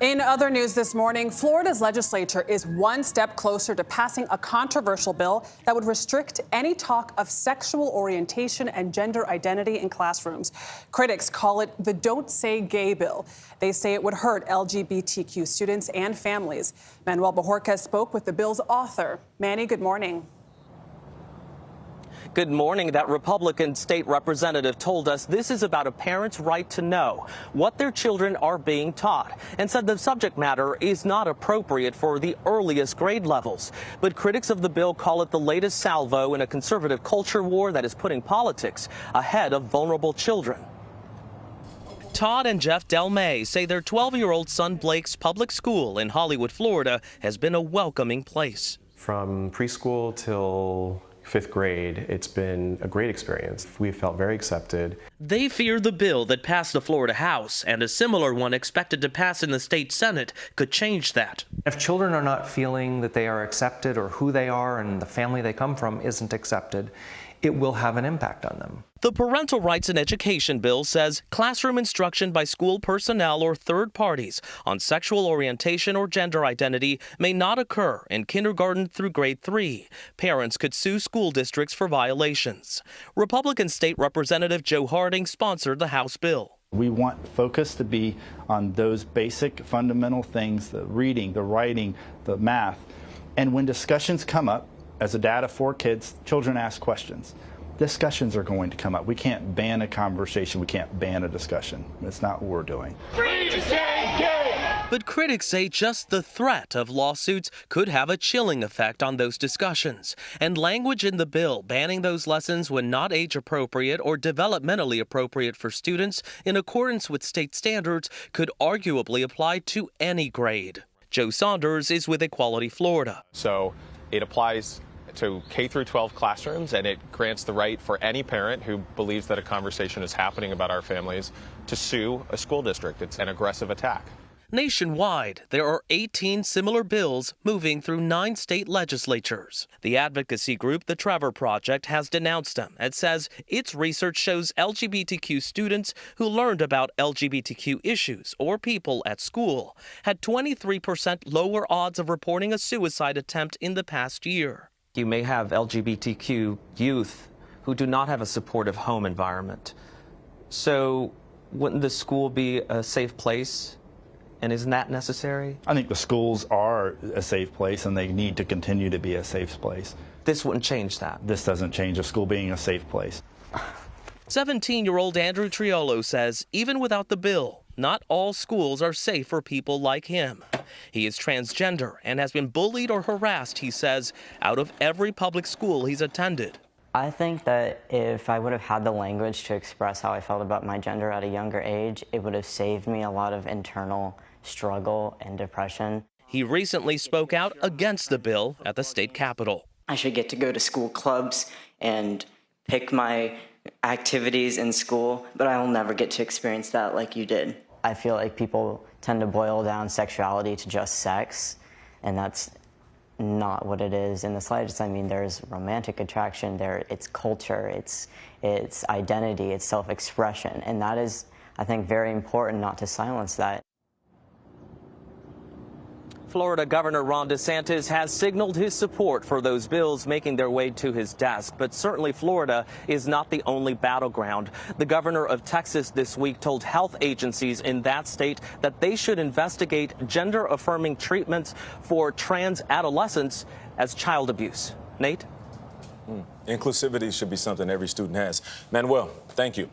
In other news this morning, Florida's legislature is one step closer to passing a controversial bill that would restrict any talk of sexual orientation and gender identity in classrooms. Critics call it the Don't Say Gay bill. They say it would hurt LGBTQ students and families. Manuel Bajorquez spoke with the bill's author. Manny, good morning. Good morning. That Republican state representative told us this is about a parent's right to know what their children are being taught and said the subject matter is not appropriate for the earliest grade levels. But critics of the bill call it the latest salvo in a conservative culture war that is putting politics ahead of vulnerable children. Todd and Jeff Delmay say their 12-year-old son Blake's public school in Hollywood, Florida has been a welcoming place. From preschool till 5th grade, it's been a great experience. We felt very accepted. They fear the bill that passed the Florida House and a similar one expected to pass in the state Senate could change that. If children are not feeling that they are accepted or who they are and the family they come from isn't accepted, it will have an impact on them. The Parental Rights and Education bill says classroom instruction by school personnel or third parties on sexual orientation or gender identity may not occur in kindergarten through grade 3. Parents could sue school districts for violations. Republican State Representative Joe Harding sponsored the House bill. We want focus to be on those basic fundamental things, the reading, the writing, the math. And when discussions come up, as a dad of 4 kids, children ask questions. Discussions are going to come up. We can't ban a conversation. We can't ban a discussion. That's not what we're doing. Free to say gay! But critics say just the threat of lawsuits could have a chilling effect on those discussions. And language in the bill banning those lessons when not age appropriate or developmentally appropriate for students in accordance with state standards could arguably apply to any grade. Joe Saunders is with Equality Florida. So it applies to K through 12 classrooms, and it grants the right for any parent who believes that a conversation is happening about our families to sue a school district. It's an aggressive attack. Nationwide, there are 18 similar bills moving through 9 state legislatures. The advocacy group, the Trevor Project, has denounced them and says its research shows LGBTQ students who learned about LGBTQ issues or people at school had 23% lower odds of reporting a suicide attempt in the past year. You may have LGBTQ youth who do not have a supportive home environment. So wouldn't the school be a safe place? And isn't that necessary? I think the schools are a safe place, and they need to continue to be a safe place. This wouldn't change that. This doesn't change a school being a safe place. 17-year-old Andrew Triolo says even without the bill, not all schools are safe for people like him. He is transgender and has been bullied or harassed, he says, out of every public school he's attended. I think that if I would have had the language to express how I felt about my gender at a younger age, it would have saved me a lot of internal struggle and depression. He recently spoke out against the bill at the state capitol. I should get to go to school clubs and pick my activities in school, but I will never get to experience that like you did. I feel like people tend to boil down sexuality to just sex, and that's not what it is in the slightest. I mean, there's romantic attraction there, it's culture, it's identity, it's self-expression, and that is, I think, very important not to silence that. Florida Governor Ron DeSantis has signaled his support for those bills making their way to his desk. But certainly Florida is not the only battleground. The governor of Texas this week told health agencies in that state that they should investigate gender-affirming treatments for trans adolescents as child abuse. Nate? Inclusivity should be something every student has. Manuel, thank you.